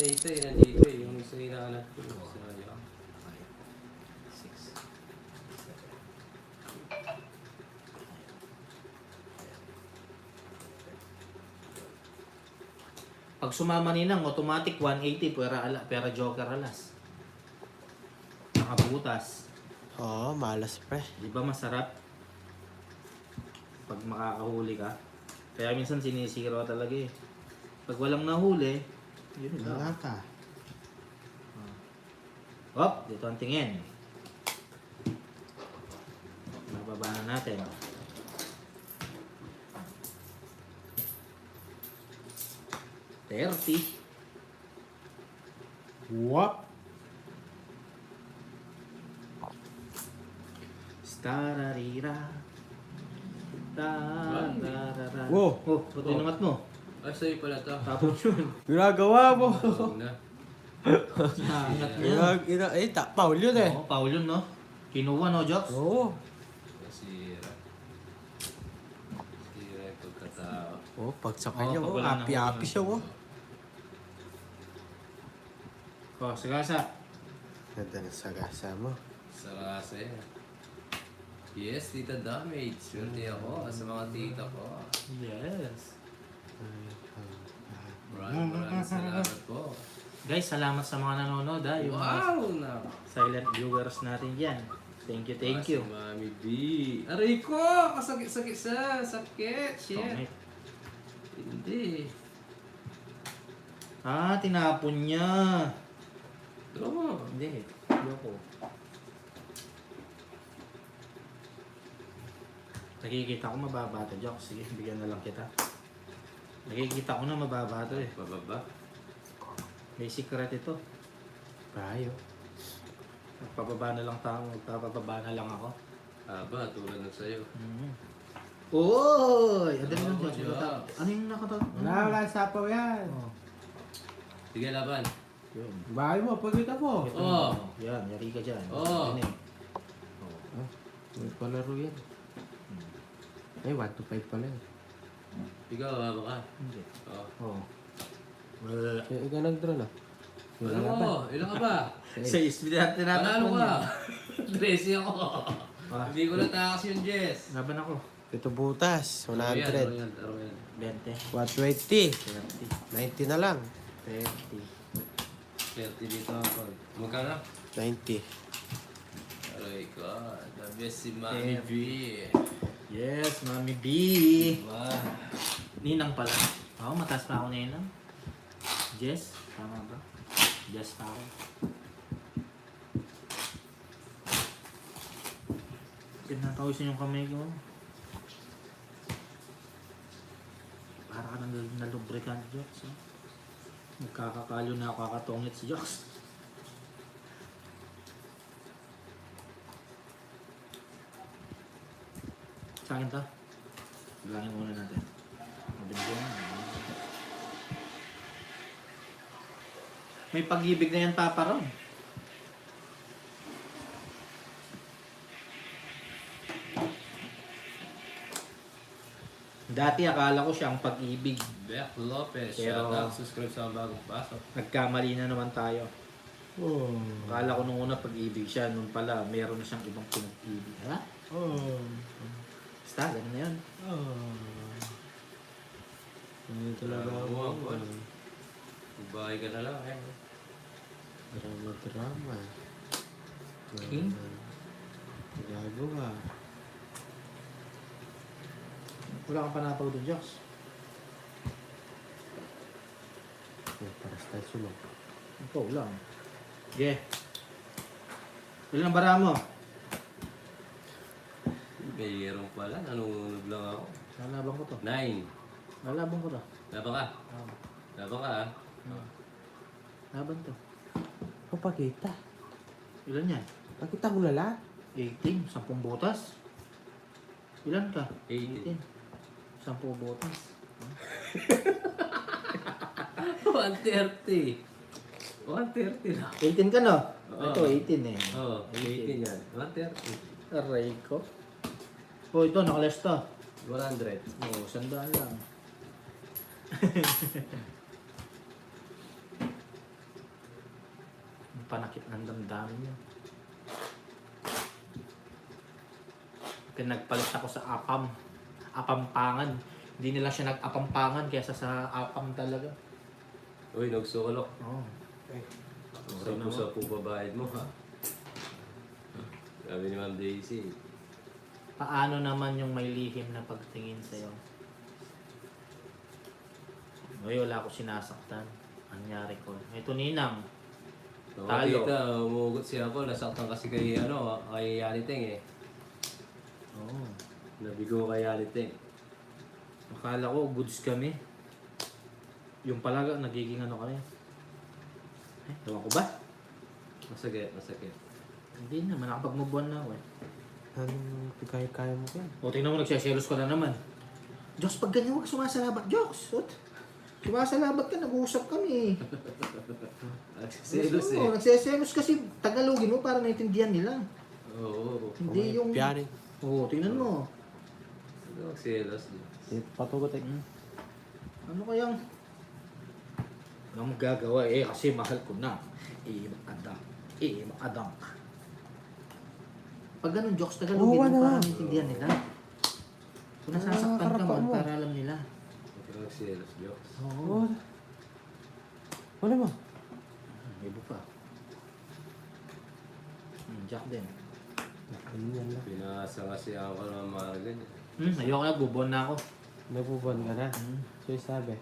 ito eh, nandito eh. Yung isa hinahanap ko. Sayang. 6. Pag sumama ninang, automatic 180 pera joker alas. Nakabutas. Oo, malas pre. Di ba masarap? Pag makakahuli ka. Kaya minsan sinisiro talaga eh. Pag walang nahuli, yun Wala lang. ka. Hop, dito ang tingin. Nababa na natin. $30. Wap! Stararira. Tararara. Wow. Oh, ba't inangat mo? Ah, sa'yo pala to. Tapos yun. Ginagawa mo! Oo na. Inangat niya. Paul yun eh. Oo, Paul yun, no? Kinuha, no, Joks? Oo. Sira. Sira yung pagkatao. Oh, pag sa Oo, kanya, pag oh, wala na happy-happy huli. siya, oh. Oh, sagasa. Ganda ng sagasa mo. Sarasa yan. Yes, tita damage. Swerte ako sa mga tita ko. Yes. Maraming salamat po. Guys, salamat sa mga nanonood, ha? Yung mga Wow! Na. silent viewers natin dyan. Thank you, thank you. Si Mami B. Aray ko! Kasakit-sakit sa sakit. Shit. Tongit. Hindi. Ah, tinapon niya. Draw mo. Hindi, yoko. Nakikita ko mababa to, Joks. Sige, bigyan na lang kita. Nakikita ko na mababa to eh. Bababa. May secret ito. Bayo. Magpababa na lang tao, magpapababa na lang ako. Aba, tulad ng sayo. Oy! Ano yung Oo, Joks? Joks. Ano yung nakatawag? Wala sapaw yan. Oh, Sige, laban. yun. Bahay mo, pagkita mo. Ito, Oh. yan, yari ka dyan. Oh. Yun eh. May palaro yan. Ay, 1 to 5 pala eh. Ikaw, baba ka. Hindi. Oh. Oh. Wala. Kaya ikaw nag-draw na. Ano mo? Ilan ka ba? Sa speed natin Panalo natin. ka. 13 ako. Ah. Hindi ko natakas yung Jess. Laban ako. Ito butas, 100. Taro yan. 20. 120. 30. 90 na lang. 30. 30 dito ako. Magkano? 90. Aray ko. The best si Mami B. Yes, Mami B. Diba? Ninang pala. Oo, mataas pa ako na Ninang. Jess, tama ba? Jess pa ako. Pinatawisin yung kamay ko. Para ka nang nalubricant, Joks. Nagkakakalo na ako kakatongit si Joks. Sa akin to. Bilangin muna natin. Mabilis yan. May pag-ibig na yan, Papa Ron. Dati akala ko siya ang pag-ibig. Beck Lopez. Pero- Shout out. Subscribe sa bagong pasok. Nagkamali na naman tayo. Oh. Akala ko nung una pag-ibig siya, nung pala meron na siyang ibang pinag-ibig. Ha? Oh. Basta, ganun na yun. Oh. Ano talaga Oo, ako? ako. Magbahay ka na lang eh. Drama. King? Gagawa. Wala kang panapaw doon, Joks. Paras tayo sulong. Ikaw lang. Sige. Ilan ang bara mo? Mayroon pala. Nanunod lang ako. Lalaban ko to. 9. Lalaban ko to. Laban ka. Laban ka ah. Laban to. Papakita. Ilan yan? Pakita mo na lahat. 18. 10 butas. Ilan ka? 18. 10 butas. 130. 130 na. 18 ka no? Oo. Ito 18 eh. Oo, 18 yan. 130. Aray ko. Oh, ito nakalas to. 100. Oh, 100 lang. panakit ng damdamin niya. Pinagpalit ako sa apampangan. Hindi nila siya nag-apampangan kaysa sa apam talaga. Uy, nagsukolok. Oo. Sa puso po babayad mo ha. Sabi ni Ma'am Daisy. Paano naman yung may lihim na pagtingin sa'yo? Uy, wala ko sinasaktan. Anyari ko. Ito ninang. Talo. Tita, umugot siya ako. Nasaktan kasi kay Yaniteng eh. Oo. Nabigo kay Yaniteng. Akala ko goods kami. Yung palaga, nagiging ano kami. Ewan ko ba? Masakit, masakit. Hindi na, nakapag-move on na ako eh. Anong kaya mo yan? O, tingnan mo, nagsiselos ka na naman. Diyos, pag ganyan huwag sumasalabat. Diyos, sumasalabat ka, nag-uusap kami. Nagsiselos eh. Nagsiselos kasi Tagalogin mo para naintindihan nila. Oo. Hindi yung... Piyari. Oo, tingnan mo. Nagsiselos din. Patugot eh. Ano kayang... Ano magagawa eh, kasi mahal ko na. Adang. Pag ganun, jokes Tagalogin mo para naintindihan nila. Kung nasasaktan ka man, para alam nila. Nagsiselos, jokes. Oo. Wala mo. Ibo pa. Jack din. Ganyan lang. Pinasa kasi ako ng Margan. Ayoko na, bubon na ako. Nagbubuan ka na. So sabi.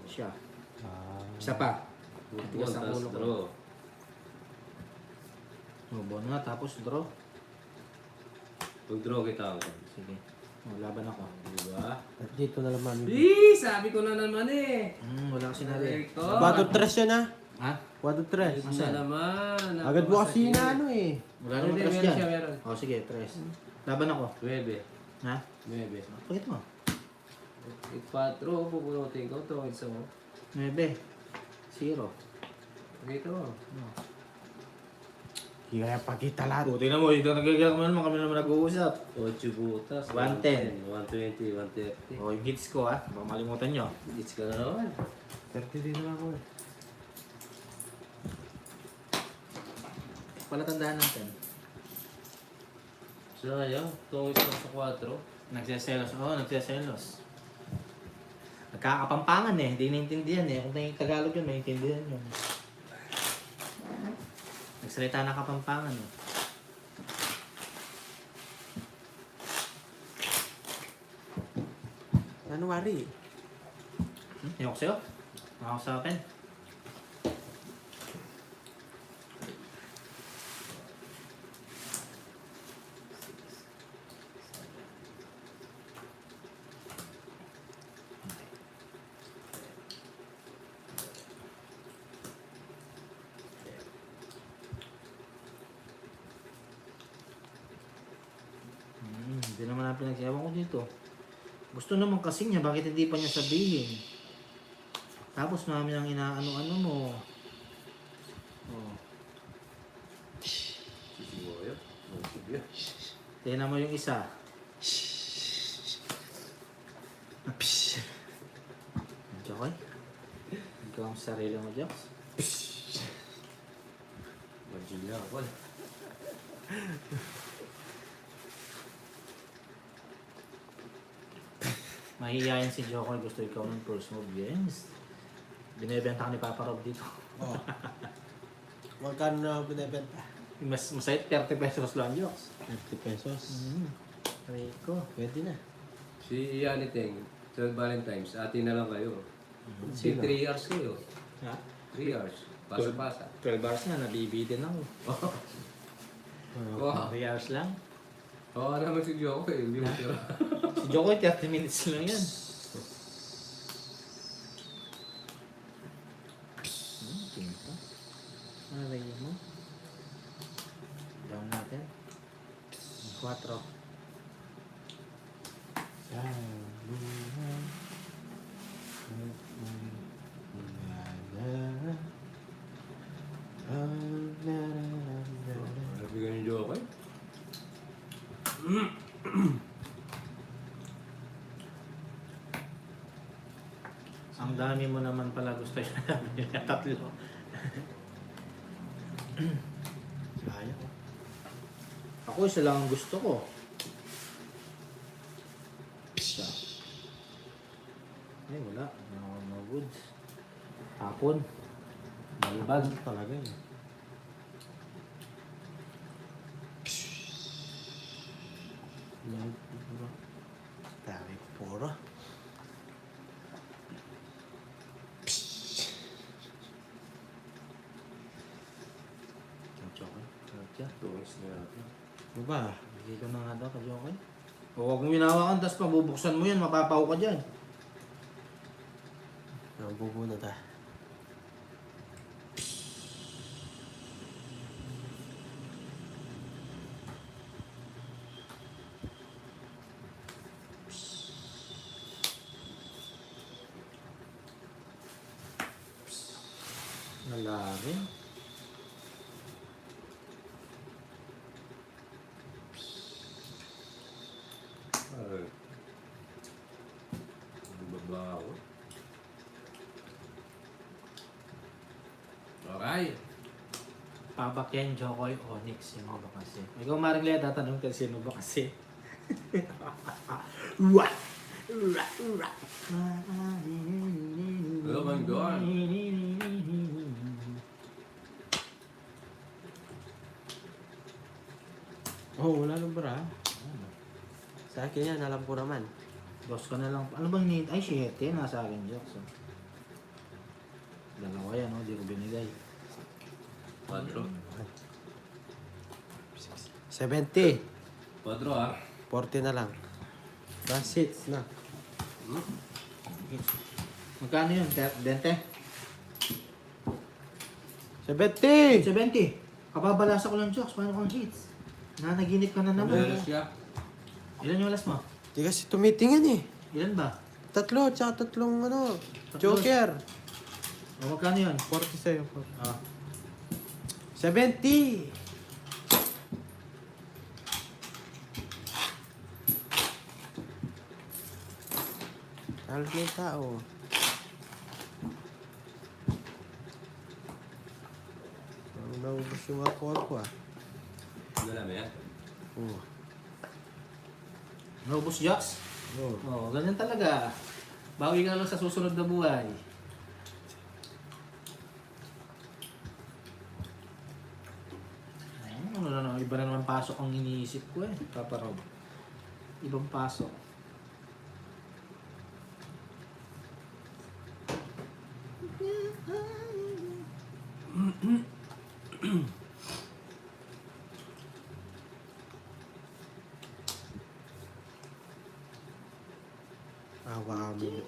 Siya. Isa pa. Bubon, Tigas ang tas ulo ko. draw. Bubon nga, tapos draw. Pag-draw kita ako. Sige. Laban ako. Diba? At dito na naman. Sabi ko na naman eh. Wala kasi natin. Ito. 4-3 yan ah. Ha? 4-3. Isa naman. Agad mo kasi na ano eh. Wala Hindi, naman tres meron dyan. siya, meron. O sige, tres. Laban ako. 9. Ha? 9. Pakit mo. 4, pupunutin ko. Ito, isa mo. 9. 0. Pakita mo. Kaya pakita lahat. Buti na mo, ito nagagawa naman kami naman nag-uusap. 8 butas. 110. 120, 130. O, yung hits ko ha. Baka malimutan nyo. It's ka na naman. 30 din naman ako eh. Palatandaan natin. Sayang. Tungis lang sa 4. Nagseselos. Oo, nagseselos. Nagkakapampangan eh. Hindi naintindihan eh. Kung yung Tagalog yun, maintindihan yun. Nagsalita na kapampangan eh. Ano wari? Ayoko sa'yo. Ako sa akin. Hindi naman natin pinagsayawan ko dito. Gusto naman kasi niya, bakit hindi pa niya sabihin? Tapos namin ang inaano-ano mo. Oh. Sisigoyo. Sige. Tingnan mo yung isa. Jokoy? Ikaw ang sarili mo, Jokes. Magiging ako. Mahihiyain si Jokoy, gusto ikaw ng first move. Yes. Binibenta ka ni Papa Rob dito. Oh. Magkano na ako binibenta? Masayit 30 pesos lang, Jokes. 30 pesos. Rico. Pwede na. Si Yaniteng, sa Valentine's, atin na lang kayo. Si Sino? 3 hours kayo. Ha? 3 hours. Pasa-pasa. 12 hours na, nabibitin ako. Wow. 3 hours lang. Oo naman si Joko eh. Hindi mo tira. Si Jokoy, 30 minutes lang yan. Tinta. Aray mo. Down natin. 4. Nabigyan ni Joko eh. Ang dami mo naman pala gusto yung tatlo. Sayang. Ako, isa lang ang gusto ko. Isa. Ay, wala. No goods. Hapon. Balbag. Ano talaga eh. Dami puro. Jokoy. Kaya. Tuwis na natin. Ano ba? Hindi ka na nga daw, ka-jokoy. O huwag mong hinawakan, tapos pabubuksan mo yan, mapapaw ka dyan. Nabubunod ah. Nalari. Ay. Ang babaw. Alright. Pabakyan, Jokoy, Onyx, sino ba kasi? Ikaw, Maring Lea, tatanong ka sino ba kasi? What? Oh my God. Oh, wala nang bara. Sa akin yan, alam ko naman. Boss ka na lang. Ano bang need? Ay, shit. Nasa akin, Jokes. Oh. Dalawa yan, oh. Di ko binigay. 4. 70. 4 ah. 40 na lang. That's it na. Magkano yun? 20? 70! 70. Kababalasa ko lang, Jokes. Paano kang hits? Nanaginip ka na naman. Meron siya. Ilan yung alas mo? Di kasi tumitingin eh. Ilan ba? 3, tsaka 3 ano. Tatlo. Joker. O, magkano yun? 40 sa'yo. Ah. 70! Halos na yung tao. Ang naubos yung mga call ko ah. Dala mo yan? Oo. Naubos, Jokes? Oo. Oo, ganyan talaga. Bawi ka lang sa susunod na buhay. Ano na naman, iba na naman pasok ang iniisip ko eh, Papa Rob. Ibang pasok.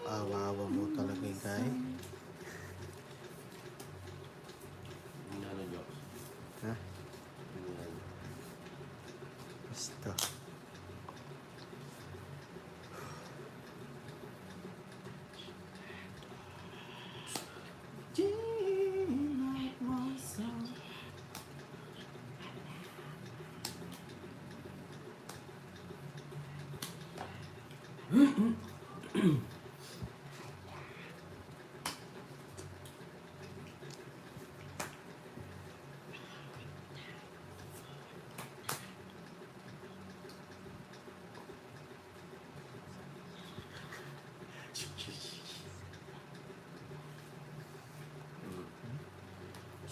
Awa mo talaga yung guy. Ano jokes? Ha? Yan. Basta.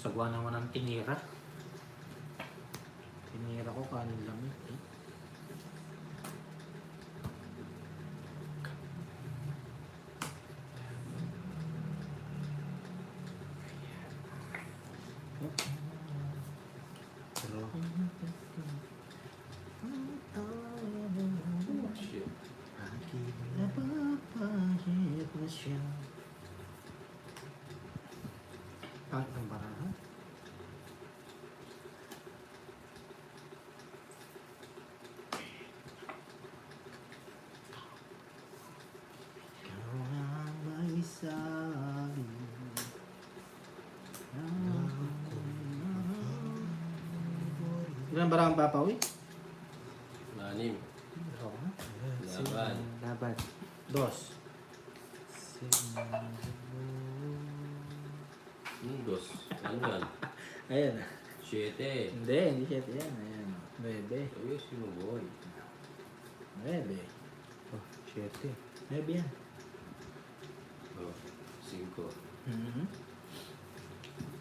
Sagwa naman ang tinira. Tinira ko kanin lamig eh. Pero, Shit. Napapahit na siya. Kahit ng baraha. Ikaw ang may sabi. Ilan baraha ang papawi? 6. Laban. laban. Dos. Dos. Ano yan? Ayan. 7. Hindi 7 yan. Ayan. 9. Ayusin mo, boy. 9. Oh, 7. 9 yan. Oh, 5. Mhm.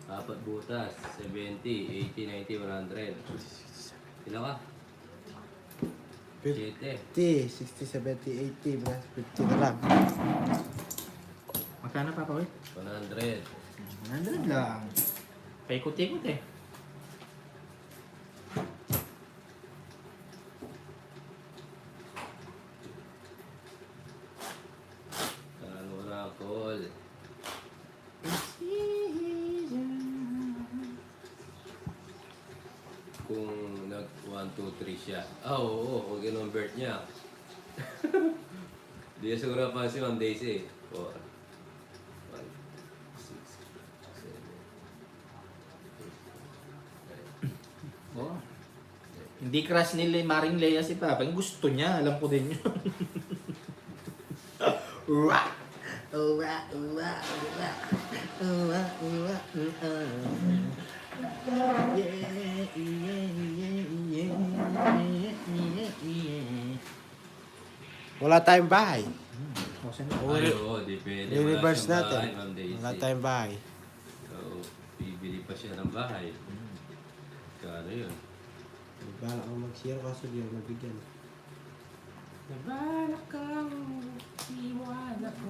4 butas. 70, 80, 90, 100. Ilan ka? 7. 50, 60, 70, 80, plus 50 na lang. Magkano pa pa, 100. 100 lang. Paikot-ikot eh. Ano na, call. Kung nag 1, 2, 3 siya. Ah, oo, kung kinonvert niya. Di na siguro pa si Ma'am Daisy. 4, 5, 6, 7, 8, 9. Oh. Hindi crush ni Maring Lea si Papa. Yung gusto niya, alam ko din yun. Uwa! Uwa! Uwa! Uwa! Uwa! Uwa! Uwa! Yeah! Yeah! Yeah! Yeah! Wala tayong bahay. Masan na? Ay, oo, depende. Reverse Wala siyang natin. bahay, Ma'am Daisy. Wala tayong bahay. So, bibili pa siya ng bahay. Kano yun? Bala akong mag-share kaso di ako nabigyan. Nabalak kang iwan ako.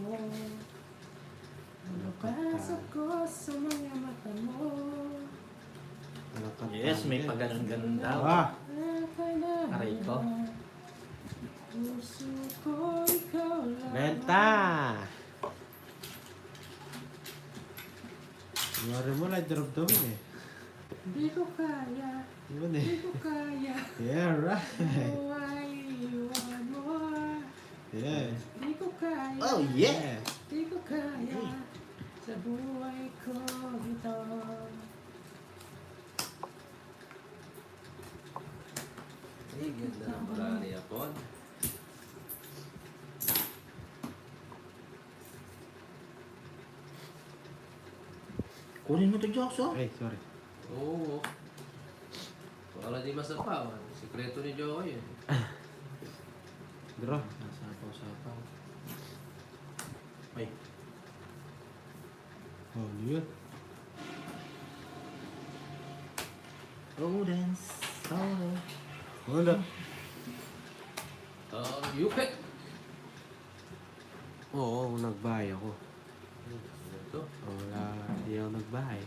Napasok ko sa mga mata mo. Wala ka Yes, may tayo. paganon-ganon daw. Ah! Aray ko. Puso ko ikaw lang. Benta! Yari mo lang, drop down eh. Hindi ko kaya, Yun hindi eh. ko kaya. Yeah, right. Buhay, iwan mo. Yeah. Hindi ko kaya. Oh, yeah! Hindi ko kaya. Sa buhay ko ito. Ay, ganda ng paraan ni Apon. Kunin mo to, Jokso. Ay, sorry. Oo. Para di masapaw. Sikreto ni Joey. Draw. Sapaw. Ay. Oh, ano yun? Rodents. Oh. Wala. Yupit! Oo, nagbahay ako. Ito. Wala, hindi ako nagbahay.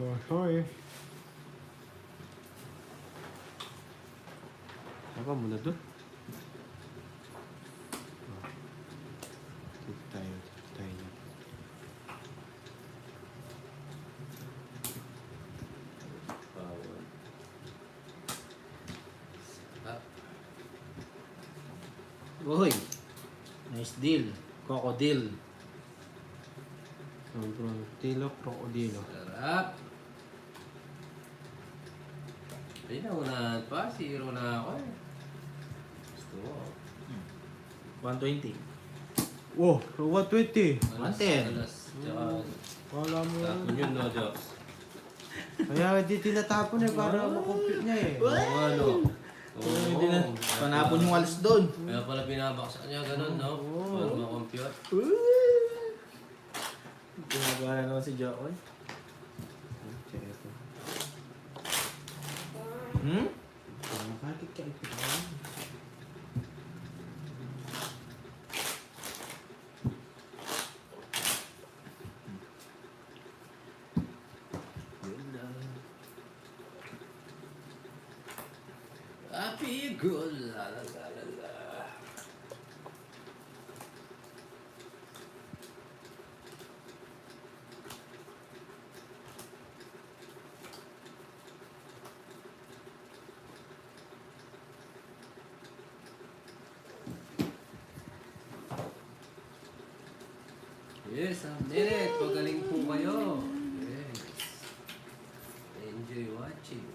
Oh, sorry. Saka muna doon. Tip tayo. Power. Ah, Uy. Nice deal. Crocodile. Sobrang tilo, krokodilo. sarap! Ay, naunahan pa. 0 na ako eh. Gusto mo. 120. Oh, 120. 110. Alas. Tsaka, Wala mo. tapon yun, no, Jobs? Kaya hindi tinatapon eh, para makompute niya eh. Oo, ano? Oo. Hindi na. Panapon yung walis doon. Kaya pala binabaksak niya, ganun, no? Para makompute. Ginagawa na naman si Jokoy. Hmm? Bakit ka ito? Happy good, la la la la la. Yes, ang minute. Pagaling po kayo. Yes. Enjoy watching.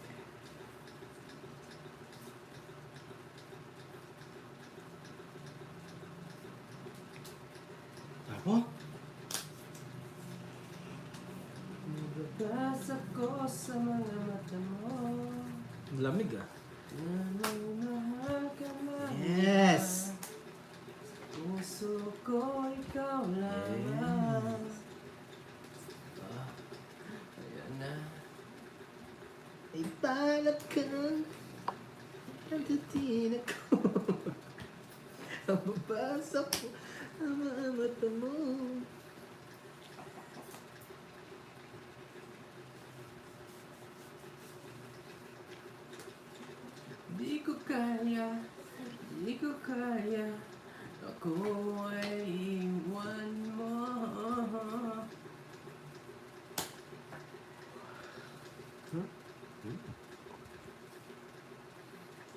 Ako? Magbabasa Nababasa ko sa mga mata mo. Lamig ah. Mahal ka na. Yes! Puso ko, ikaw lamang. Ah, ayan na. Ibalat ka ang titina ko. Mababasa ko ang mga mata mo. Di ko kaya, di ko kaya. Ako ay iwan mo.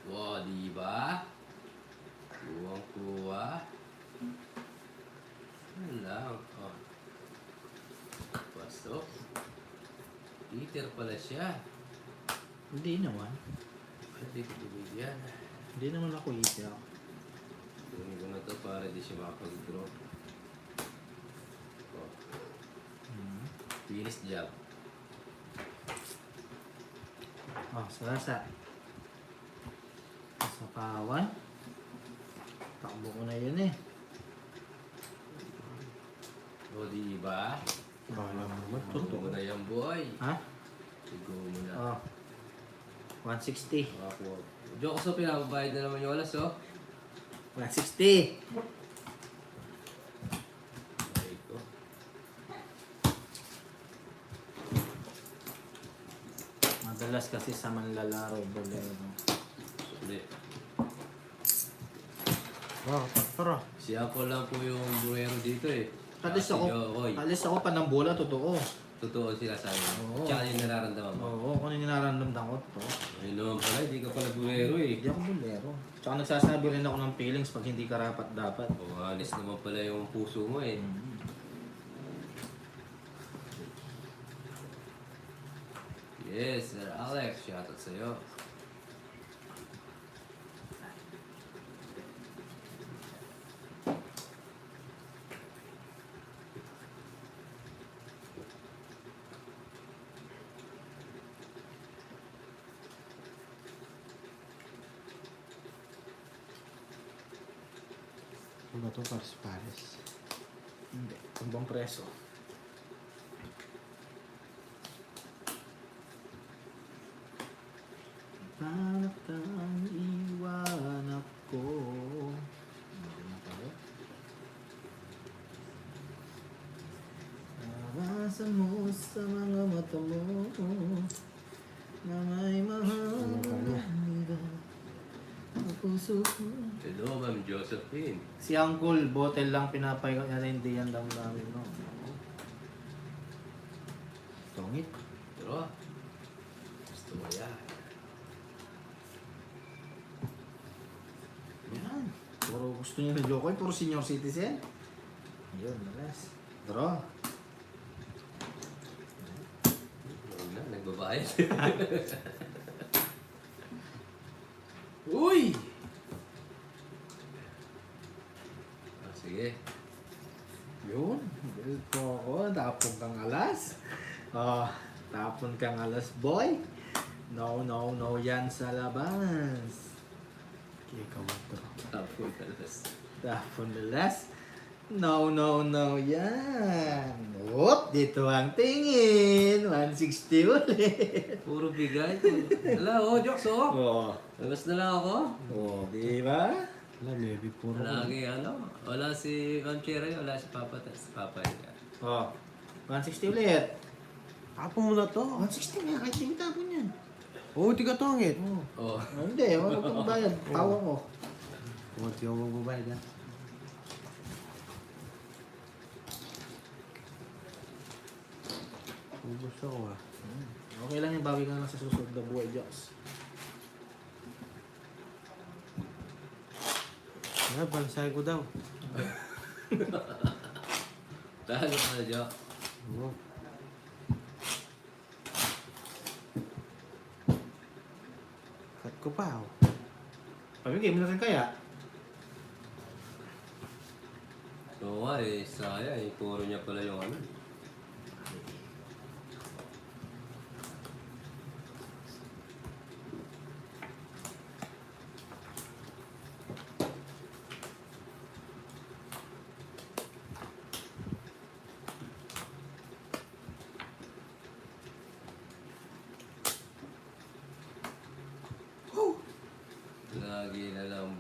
Wow, di ba? Kuwang-kuwa. Ano lang, oh. Pasok. Peter pala siya. Hindi naman. Hindi ko bibigyan. Hindi naman ako iiyak. Gawin ko na to para di siya makapag-draw. Oh, finish job. Oh, salasa. Sa kawan. Takbo ko na yun eh. O, di ba? Bahala mo naman. Tuto mo na yan, boy. Ha? Sigo mo na. Oh. 160. Ako. Diyo ko sa pinababayad na naman yung alas, oh. 160. Ay, ko. Madalas kasi sa manlalaro, bolero. Hindi. Oh, tara. Siya po lang po yung buwero dito, eh. Alis Si ako. Jokoy. Alis ako pa ng bola, totoo. Totoo sila sa akin. Oo. Tsaka yung nararamdaman mo. Oo, kung ano yung nararamdaman ko, to. Ayun naman pala, hindi ka pala buwero, eh. Hindi ako bolero. Tsaka nagsasabi rin ako ng feelings pag hindi karapat dapat. O, honest naman pala yung puso mo, eh. Yes, Sir Alex. Shoutout sa'yo. Ano ba ito? Pares-pares. Hindi. Tumbang preso. Paano kang iwan ako? Hindi na tayo. Nabasa mo sa mga mata mo na may mahal ang puso ko. Hello, Ma'am Josephine. Si Uncle, bottle lang pinapayo niya rin, hindi yan damdamin, no? Tungit. Pero, gusto mo yan. Yan. Puro gusto niya na Jokoy, puro senior citizen. Ayun, nalas. Draw. Huwag na, nagbabayad. Uy! Ah, sige. Yun. Ito ako, tapon kang alas. Oh, tapon kang alas, boy. No, no, no yan sa labas. Ikaw mo ito. Tapon alas. Tapon alas. No, no, no yan. Oop, dito ang tingin. 160 ulit. Puro bigay. Wala, oh, jokes, oh. Oh, Labas na lang ako. oh, di ba? Wala, maybe puro. Lagi, ano, wala si Ma'am Cherry, wala si Papa, si Papa niya. Oh, 160 ulit. Tapon mo na to. 160 nga, kahit hindi tapon yan. Oo, tiga tongit. Oh. Oh, Hindi, wala kang bayad. Tawa ko. Oo, tiga mo magbabayad ha. Ubus ako ha. Okay lang yung bawi ka lang sa susunod na buhay, Diyos. Bansay ko daw. talo ka na, Jock. Oo. Cut ko pa oh. Pamigay mo na rin kaya. Oo nga, eh, sayang, eh, puro niya pala yung ano.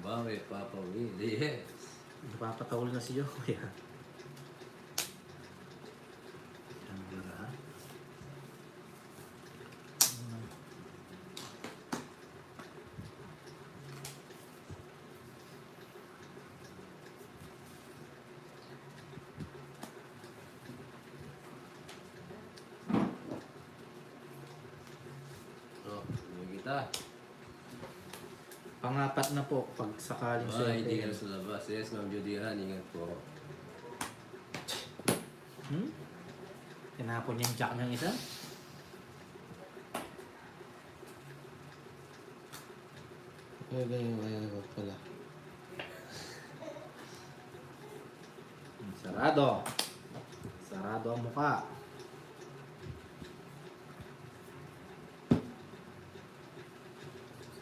Babawi, Papa Will. Yes. Napapatawal na si Jokoy ha. Yan wala ha. Oh, hindi kita. Pangapat na po pag sakaling Hindi ka swerte. sa labas. Yes, Ma'am Judyhan, ingat po. Tinapon niya yung jack ng isa. Kaya ko pala. Sarado. Sarado ang mukha.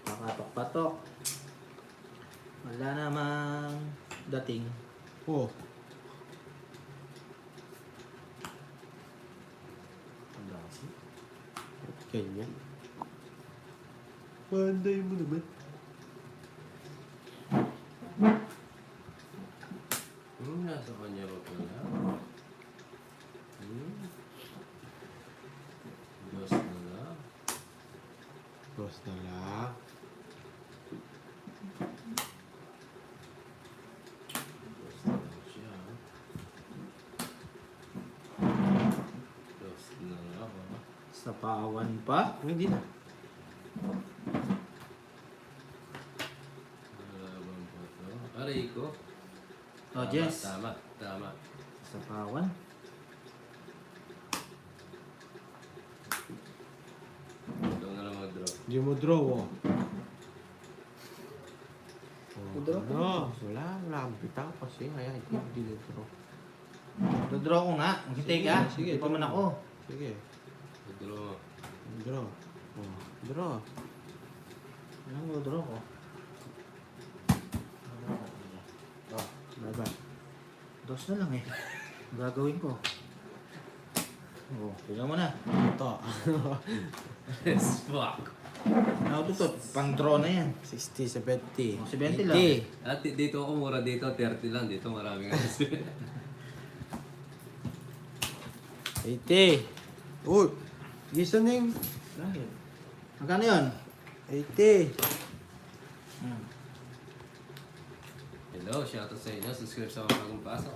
Pakatok-patok. Wala namang dating. Oh, Ang dasi. ganyan. Panday mo naman. Nasa kanya ba pala? Diyos na lang. Cross na lang. Diyos na lang siya. Diyos na lang. Sa pawan pa. Hindi na. Nalaban po ito. Aray ko. Oh, Jess. Tama. Sa pawan. Ito na lang mag-draw. Hindi mo draw, oh. Draw ko. No, wala akong bitaw kasi kaya hindi na draw. Dodraw ko nga. Maghintay ka. Sige, Hindi pa man ako. Sige, Mag-draw. draw. Oh, draw. Anong dodraw ko? Oh, baba. Dos na lang eh. Ang gagawin ko. Oh, tingnan mo na. Ito. Yes, fuck. Naututot. Pang draw na yan. 60, 70. Oh, 70 lang. 80. At dito ako mura dito, 30 lang. Dito maraming kasi. 80. Uy, gisa na yung Bakit? Magkano yun? 80. Hello, shoutout sa inyo. Subscribe sa mga bagong pasok.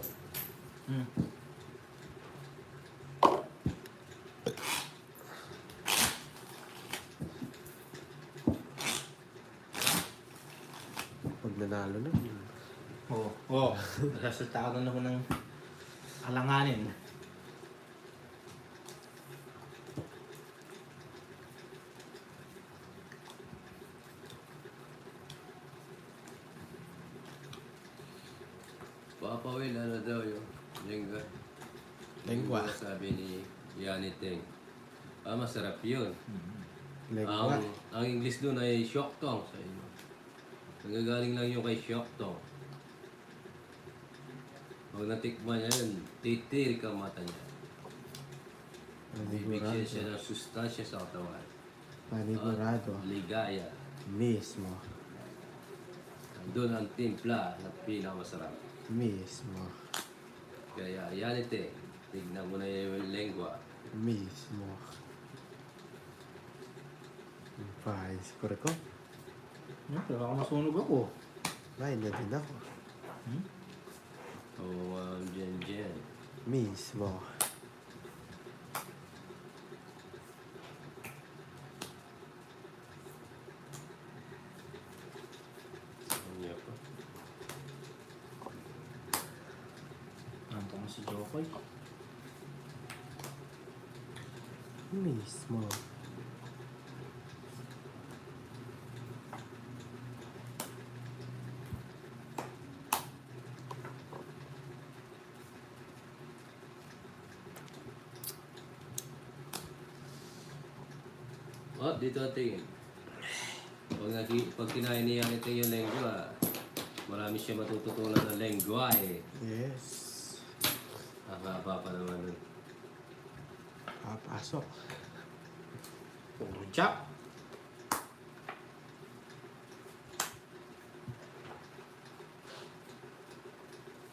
Pag nanalo na. Oo. Oo. Resulta na ako ng alanganin. Papa Will, ano daw yun? Lengua. Lengua. Sabi ni Yanni Teng. Masarap yun. Lengua. Ang English doon ay shock tong sa inyo. Nagagaling lang yung kay shock tong. Pag natikman niya yun, titirik ang mata niya. Bibigyan siya ng sustansya sa katawan. Panigurado. At ligaya. Mismo. Doon ang timpla na pinakamasarap. Mismo. Kaya Yanni Teng, tignan mo na yung lengua. Mismo. Fine, siguro ko. Pero baka masunog ako. Fine na din ako. Jen. Mismo. Ano pa? Nanto ko si Jokoy. Mismo. Oh, dito tingin. Pag kinain niya ito yung lengua, marami siya matututunan ng lengua eh. Yes. Ang haba pa naman nun. Papasok. Puro jack.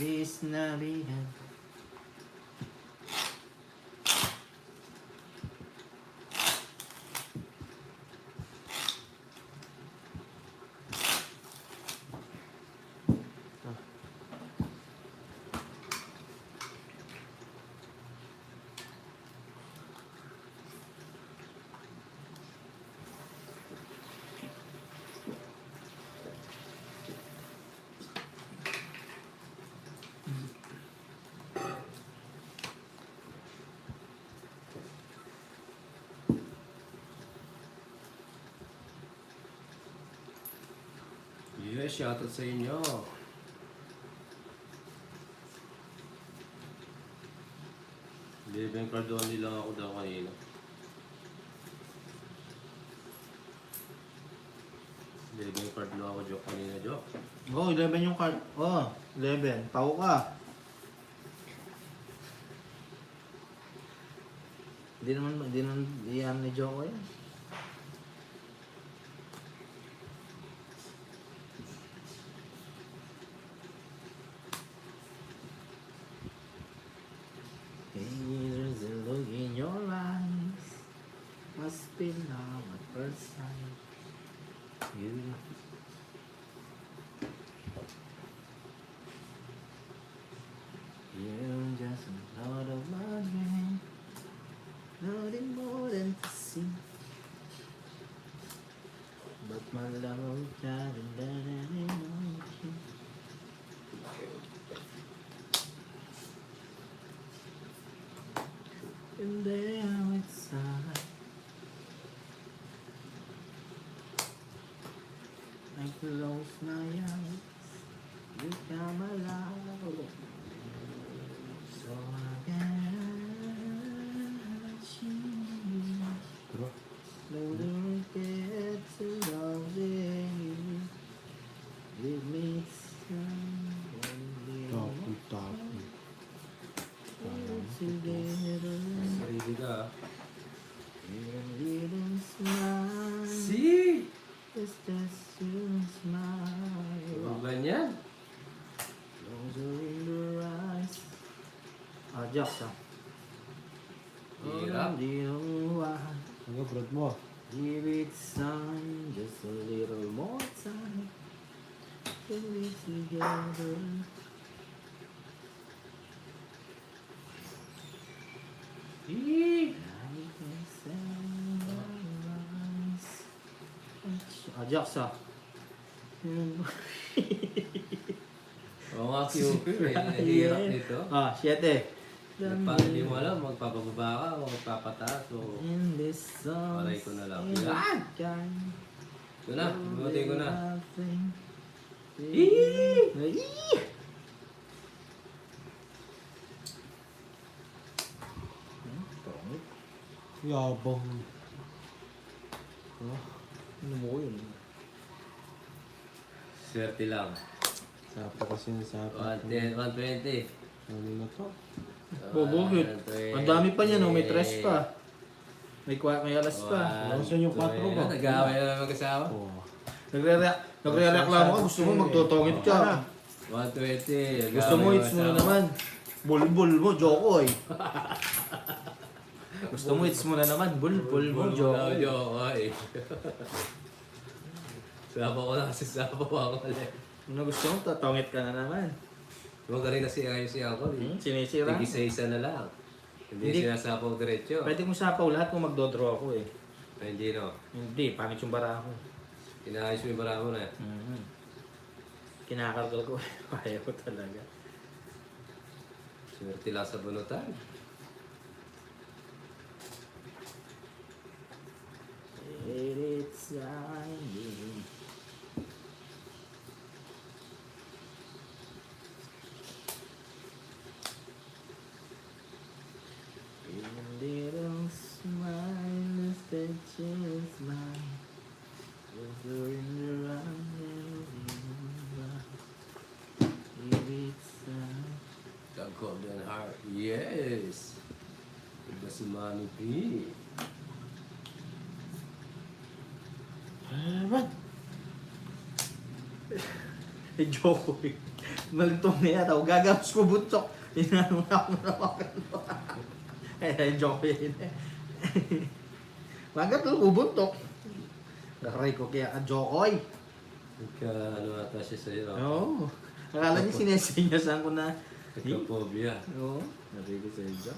Bis Navidad. Yes, shoutout sa inyo. Living card only lang ako daw kanina. Living card lang ako joke kanina, joke. Oh, 11 yung card. Oh, 11. Tao ka. Hindi naman, yan ni Joko yan. Hey, there's a look in your eyes. Must be love at first sight. You. You're just a lot of my dream. Nothing more than to see. But my love died and died in you. And there inside, I close my eyes. You come alive. So I can achieve. Bro, Slowly get to love you. Give me some tapon. together. Sarili ka. Even little smile. Si! It's just you smile. Huwag ba niyan? Those are in your eyes. Ah, Jocks ah. Hirap. Hindi know why. Ano, brad mo? Give it some, just a little more time. Can we together? Hi! I can send our eyes. Ah, Jocks ah. Oo nga, cute. Hirap nito. Ah, 7. Hindi mo alam, magpapababa ka o magpapataas o... In this song, Aray ko na lang. in Yan! the Ito na, bumutay ko na. Ay! Pangit. Yabang. Ano mo yun? Swerte lang. Sapo kasi ng sapo. 110, 120. Ano na to? Bobogit. Ang dami pa niya, no? May tres pa. May alas pa. Nasaan yung 4 ba? Nag-aaway na naman mag-asawa. Oh. Nagre-reklamo ka, gusto mo magtotongit ka. 120. Gusto mo hits mo na naman. Bulbul mo, Joko eh. Gusto mo hits mo na naman. Bulbul mo, Joko. Jokoy. Sapo ko na kasi sapo ako ulit. Ano gusto mo, tatongit ka na naman. Magaling na ayos si Uncle. Sinisira. Tig-isa-isa na lang. Hindi Hindi. sinasapaw diretso. Pwede kong sapaw lahat kung magdodraw ako eh. Ay, hindi no. Hindi, pangit yung bara ako. Inaayos mo yung bara mo na. Kinakargal ko eh. Ayaw ko talaga. Swerte lang sa bunutan. It's shining. A little smile is the chance mine. With her in the If it's The Golden Heart. Yes! Iba si Mami P. Ano? Jokoy. Malutong na yata. Gagapos ko buntok. Inanong na ako na makalo. Jokoy yun eh. Magat ko buntok. Nakaray ko kaya Jokoy. Nagka, ano ata siya sa'yo. Oo. Akala niya sinesenyasan ko na. Nagka-phobia. Oo. Narinig ko sa iyo.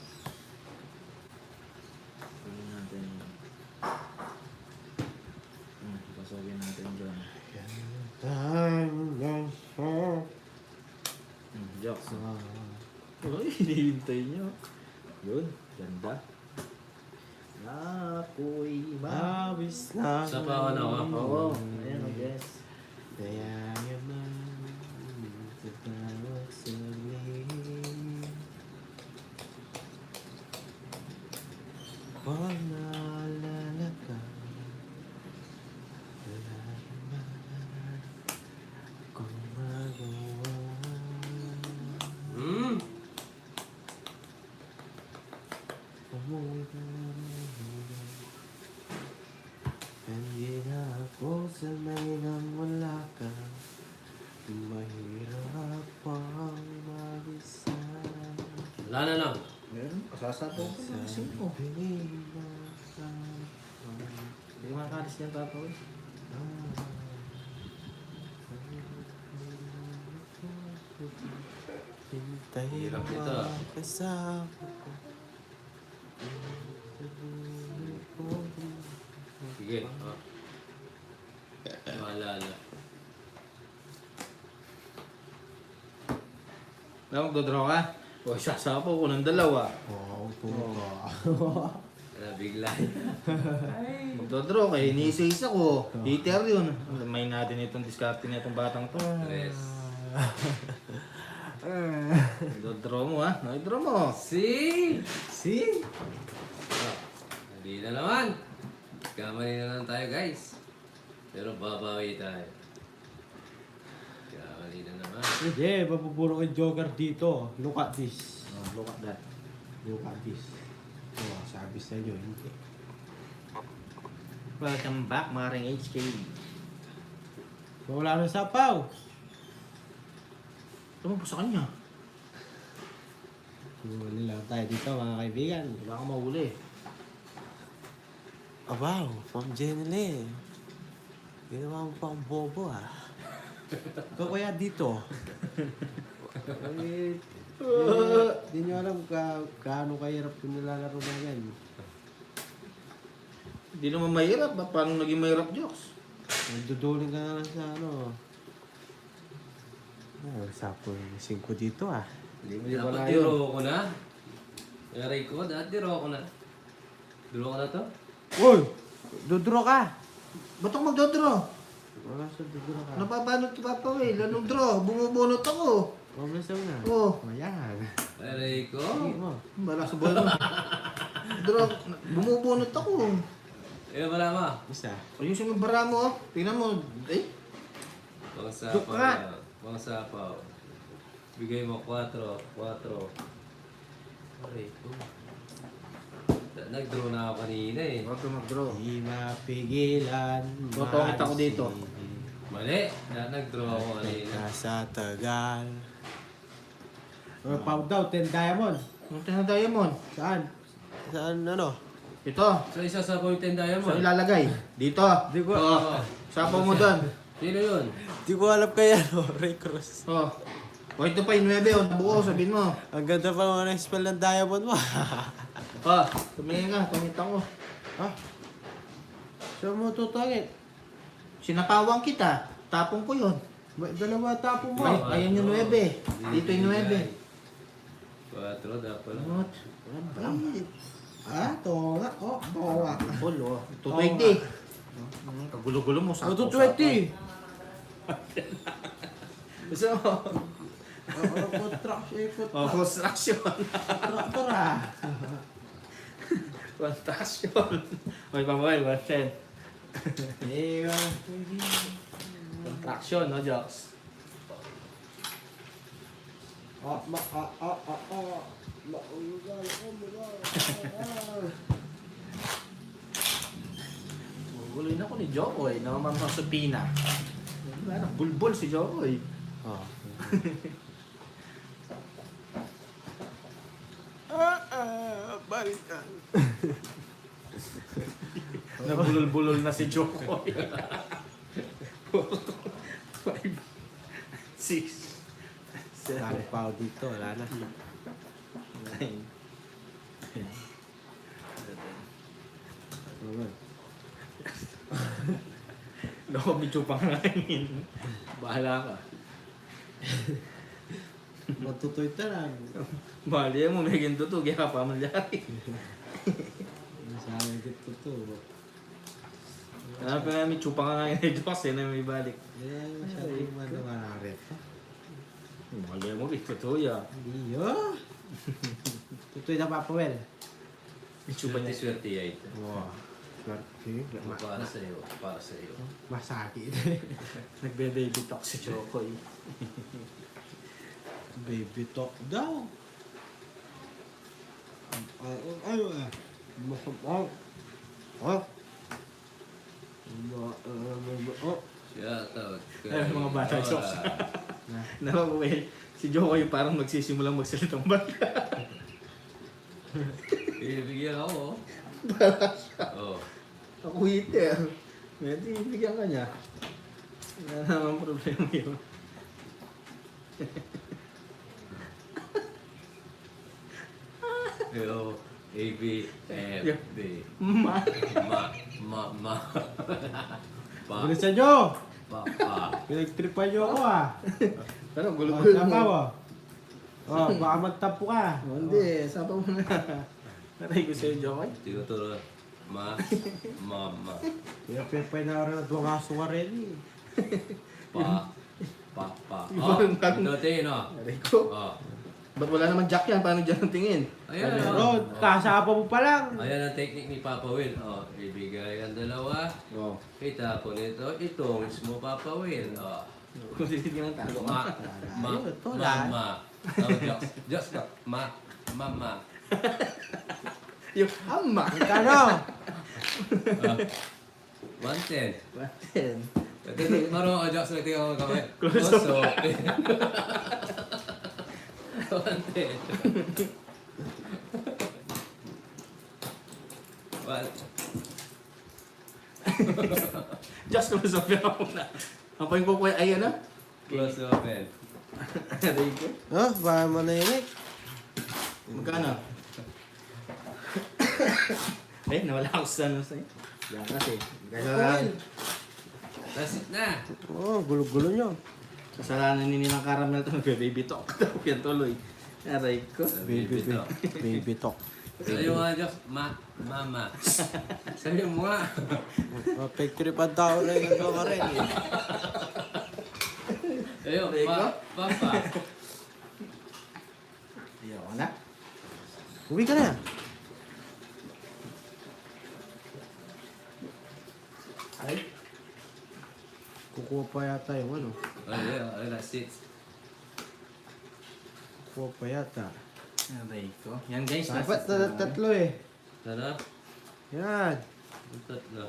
Pasogin natin. Pasogin natin dyan. Jokes. Uy, hinihintay niyo. Yun, ganda. Ako'y Mawis lang. Sa pa ako. Oo, ayan o, yes. Kaya naman sa tawag sa lim. Pag naalala ka, wala naman akong magawa. Umuwi ka na hindi na ako sanay nang wala ka. Mahirap pang mag-isa. Wala na lang. Meron, kasasabaw ko na kasi mo. Hindi Hindi makakalis niyan tataw eh. Hintayin Hirap mo ito. kasama ko. Sige. Maalala. Magdodraw ka? O, sasabaw ko ng dalawa. Oo, puto. Bigla. Magdodraw ka, iniisa-isa ko. Heater yun. May natin itong diskarte na itong batang to. Tres. Magdodraw mo ha? Nag-draw mo. See? See? Hindi na naman. Kamali na lang tayo guys. Pero babawi tayo. Kamali na naman. Hindi, mapupuro kay Joker dito. Look at this. Oh, look at that. Look at this. Oh, sabi sa inyo, hindi. Welcome back, Maring HK. Wala na sapaw. Tumagpo sa kanya. Huli lang tayo dito mga kaibigan. Wala kang mahuli. Oh, wow, Ma'am Jenny Lee. Ginawa mo pa ang bobo ah. Ikaw kaya dito? Di nyo alam gaano kahirap yung nilalaro na yan. Hindi naman mahirap. Paano naging mahirap, Jokes? Nagduduling ka na lang sa ano. Sapo yung 5 dito ah. Hindi mo Dapat wala diro yun. ko na. Aray ko, dapat diro ko na. Diro ko na to? Uy! Dudro ka! Ba't ako magdodraw? Wala sa dudro ka. Napapanot ka pa eh. Lanong draw. Bumubunot ako. Wala sa una. Oh. Ayan. Aray ko. Sige mo. Bala sa buhay mo. Draw. Bumubunot ako. Eh, wala ma. Isa. Ayusin mo yung bara mo. Oh. Tingnan mo. Eh. Mga Duk sapaw. ka. Mga sapaw. Bigay mo 4. 4. Aray ko. Nag-draw na ako kanina eh. Huwag ka mag-draw. Di mapigilan. Totoo kita ko dito. Mali. Nag-draw ako kanina. Nasa Tagal. Pau daw, 10 diamond. Ang na diamond. Saan? Saan ano? Ito. So, isa sa point 10 diamond. Saan ilalagay? Dito. Di ko, Oh. Sapaw mo doon. Sino yun? di ko alam kaya no, Ray Cruz. Oh. O ito pa yung 9. O, nabuo. Sabihin mo. Ang ganda pa naman ng spell ng diamond mo. Oh. Tumingin ka. Tumita ko. Ha? Saan mo tutangit? Sinapawang kita. Tapong ko yun. Dalawa tapo mo. Ay, ayan yung 9. Dito yung 9. 4 dapat. What? Ah, tola. Oh, tola. Full, oh. 220. Kagulo-gulo mo. Oh, 220. Gusto mo? Construction. Oh, construction. Traktor ah. Construction. May pamoy, 110. Eh, Construction, no jokes? Guloy na ko ni Jokoy. Naman sa Pina. Bulbol si Jokoy. Oh. Balikan. Nabulol-bulol na si Jokoy. 5, 6, 7, Dami pa ako dito, wala na. 9, 10, 11. Naku, medyo pangangin. Bahala ka. Matutoy talag. Bali mo, may ginto to. Kaya pa malyari. Masabi dito to. Kaya pa nga medyo pangangin ito kasi na may balik. Eh, masyadong manawarit. Bali mo, ito to ya. Hindi yun. Tutoy na papawel. Medyo Swerte, swerte yan ito. Wow. Swerte. Para sa iyo, para sa iyo. Masakit. Nagbe-baby talk si Jokoy. Baby talk daw. Ano ah? Masabang. Oh. Oh. Shout out. Ay, mga bata Nora. jokes. Nababuhay. Si Jokoy parang magsisimulang magsalitang bata. Bibigyan ako. Oh. Ako hitter. Medyo ibigyan ka niya. Wala naman problema yun. Yo, A, B, F, Yeah. B. Ma. Ma. Pa, Bilisan nyo! pa. Pinagtripan nyo ako ah. Pero Oh, gulo-gulo sapaw mo. ah. Oh, baka magtampo ka. Hindi, sapa mo na. Naray ko sa'yo, Jokoy. Tinuturo. Ma. Kaya pinapay na rin na duwang aso ka rin eh. Pa. Iba Oh, yung bagong- ito tingin oh. Naray ko. Oh. Ba't wala naman jack yan? Paano dyan ang tingin? Ayan, Ano? Bro, kasapa mo pa lang. Ayan ang technique ni Papa Will. Oh, ibigay ang dalawa. Oo. Itapon ito. Ito mismo Papa Will. Oh. Kung titignan ng talo. Mama. Oh, just mama. Yung ama. Magkano? 110. Batin. Ito, marunong ako jokes na tingnan ko kamay. Close Close up. 110. Just close up yan ako na. Ang pa yung kukuya, ayan na. Close open. Naray ko. Oh, baka manahimik. Magkano? Eh, nawala ako sa ano sa'yo. Yan kasi. Kasalanan, That's it na. Oh, gulo-gulo nyo. kasalanan ni Ninang Caramel ito. Nagbe-baby talk. Yan tuloy. Aray ko. Baby talk. Baby talk. Sabi mo nga jokes. Mama. Sabi mo nga. Oh, pagtripan tao na yung nagawa ka rin eh. Ayun, Papa. Ayaw na. Uwi ka na. Ay. Kukuha pa yata yung ano. Ay, that's it. Kukuha pa yata. Aray ko. Yan guys. Dapat tatlo eh. Sana? Yan. Ang tatlo.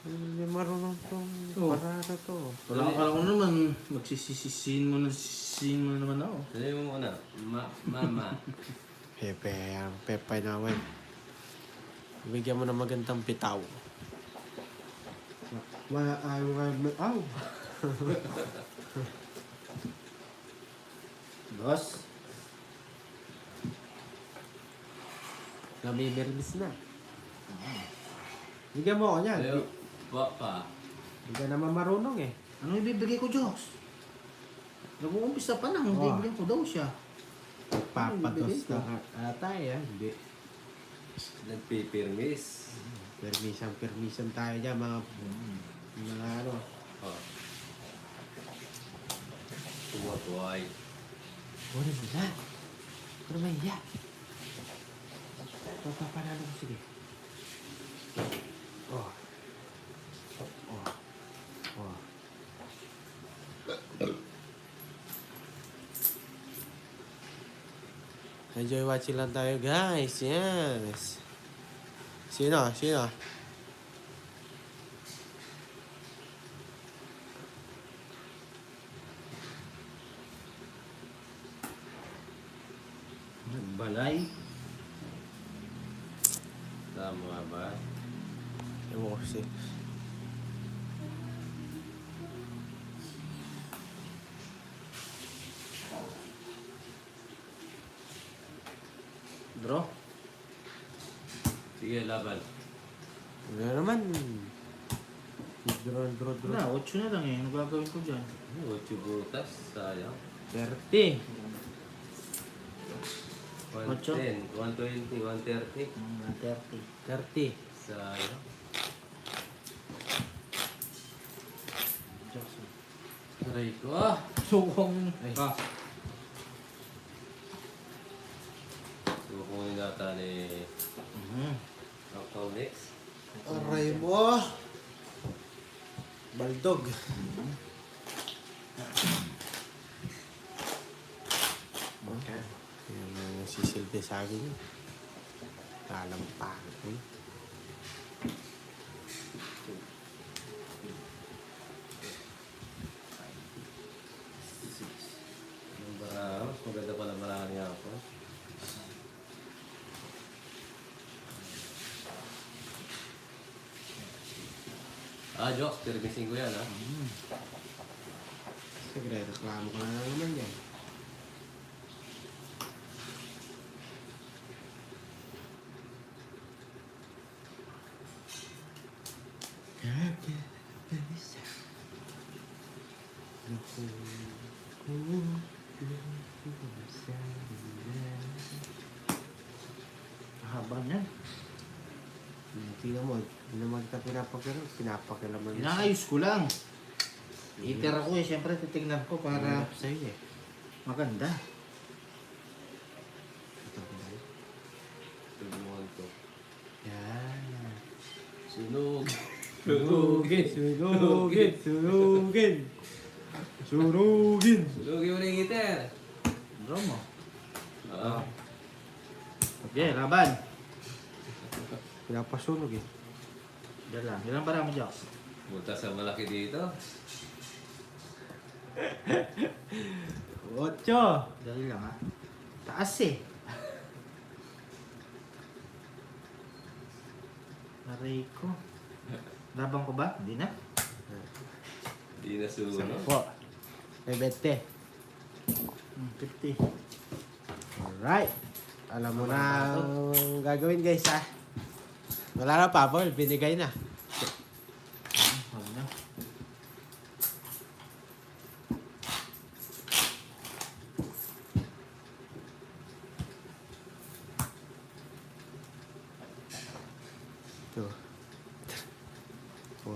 Hindi marunong tong Oh. parada to. Wala ka lang naman. Magsisisisin mo naman ako. Sabi mo muna. Mama. Pepe naman. Bigyan mo ng magandang bitaw. Aw. Boss. Namimirmis na. Bigyan mo ako niyan. Ayun, Papa. Hindi ka naman marunong eh. Ano ibibigay ko, Joks? Nag-uumpisa pa lang. Oh. Bibigyan ko daw siya. Papatos na ata eh. Hindi. Nagpipirmis. Permisan tayo dyan mga ano. Oh. Tuwa-tuway. Ano nila? Ano may iya? Papapanalo ko sige. Oh. Oh. Oh. Enjoy watching lang tayo guys. Yes. Sino? Nagbalay. Tama ba? Ewan ko kasi. Draw. Sige, laban. Wala naman. Draw. Wala, 8 na lang eh. Ano gagawin ko dyan? 8 butas, sayang. 30. 110, 120, 130. 30. 30. Sayang. Jackson. Aray ko ah! Sukong. Ay. So, kunin natin ni Uncle Nix. Aray mo. Baldog. Okay. Yan ang nasisilbi sa akin yun. Kalampahan ko yun. Yung barang, mas maganda pala barang niya ako. Ah, Jox, permisin ko yan ha. Sige, reklamo ko na naman yan. Haba niyan. Tingnan mo, hindi naman kita pinapakilaman. Inaayos ko lang. Itira ko eh. Siyempre titignan ko para Hirap sa'yo eh. maganda. Ito ko lang. Tulungan ko. Yan. Sunog! Sunugin! Sunugin! Sunugin mo na yung heater! Draw mo. Ah, Okay, laban. Pinapasunog eh. Diyan lang. Ilang bara mo, Jox? butas ang malaki dito. 8! Dali lang ha. Taas eh. Aray ko. Laban ko ba? Hindi na. Hindi na sunog. 10. May 20. 50. Alright. Alam mo na ang gagawin guys ha. Wala na pa, Paul. Binigay na. Huwag na. Two, 4,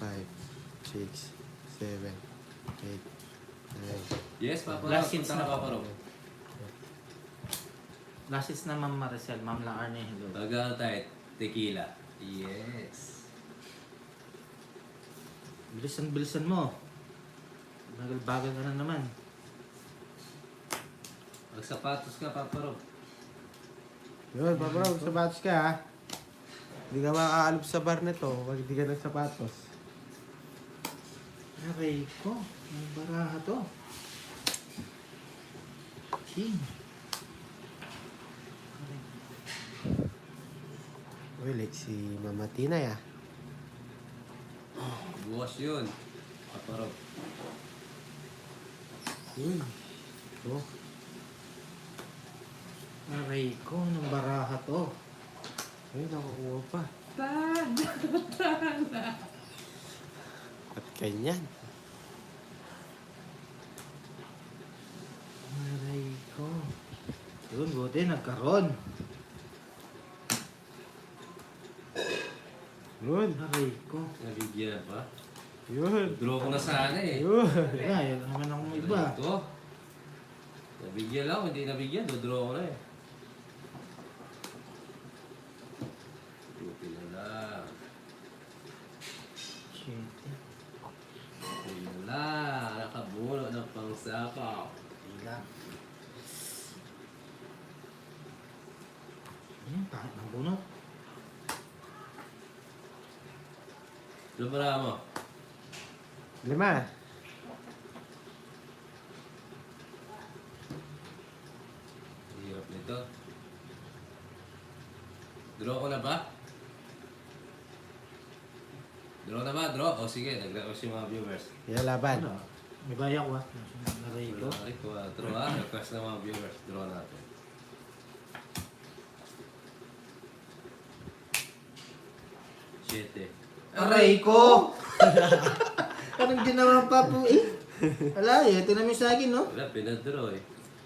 5, 6, 7, 8, 9. Yes, Papa. Last hits Punta na. Papa Rob. Last is na Ma'am Maricel. Ma'am Laarne. Hello. Tagal tayo. Tequila. Yes. Bilisan mo. Bagal-bagal ka na naman. Magsapatos ka, Papa Rob. Yun, paparang sapatos ka ha. Hindi ka makakaalap sa bar nito pag hindi ka nagsapatos. Aray ko. Ang baraha to. King. Uy, like si Mama Tina ya. Bukas yun. Papa Rob. Yun. Oh. Aray ko. Anong baraha to? Ay, nakukuha pa. At ganyan. Aray ko. Yun, buti nagkaroon. Yun. Aray ko. Nabigyan pa. Yun. Draw ko na sana eh. Yun. Wala, yun naman akong iba. Ito. Nabigyan lang. Hindi nabigyan. Dodraw ko na eh. Buti na lang. Shit. Buti na lang. Nakabuno ng pangsapaw. Ilang. Ayan, pangit ng bunot. Lumara mo. 5. Hirap Draw ko na ba? Draw na ba? Draw? O sige, nag-request yung mga viewers. Yan laban. Ano? May baya ko ah. Naray ko. Ay, 4 ah. Request ng mga viewers. Draw natin. Siete. Aray ko! Anong ginawa pa po eh? Wala eh, ito namin sa akin no? Wala, pinadraw eh.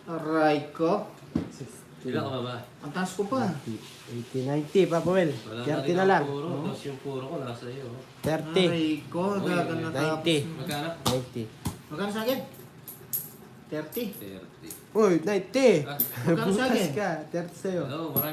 Aray ko. Ilan ka ba ba? Ang taas ko pa. 80-90, Papa Will. Wala 30 na lang. Puro. Tapos yung puro ko nasa iyo. 30. Aray ko, Uy, gagan na tapos. 90. Magkano? 90. Magkano sa akin? 30. 30. Uy, 90! Ah, Magkano sa Bukas akin? ka. 30 sa'yo. hello, marami.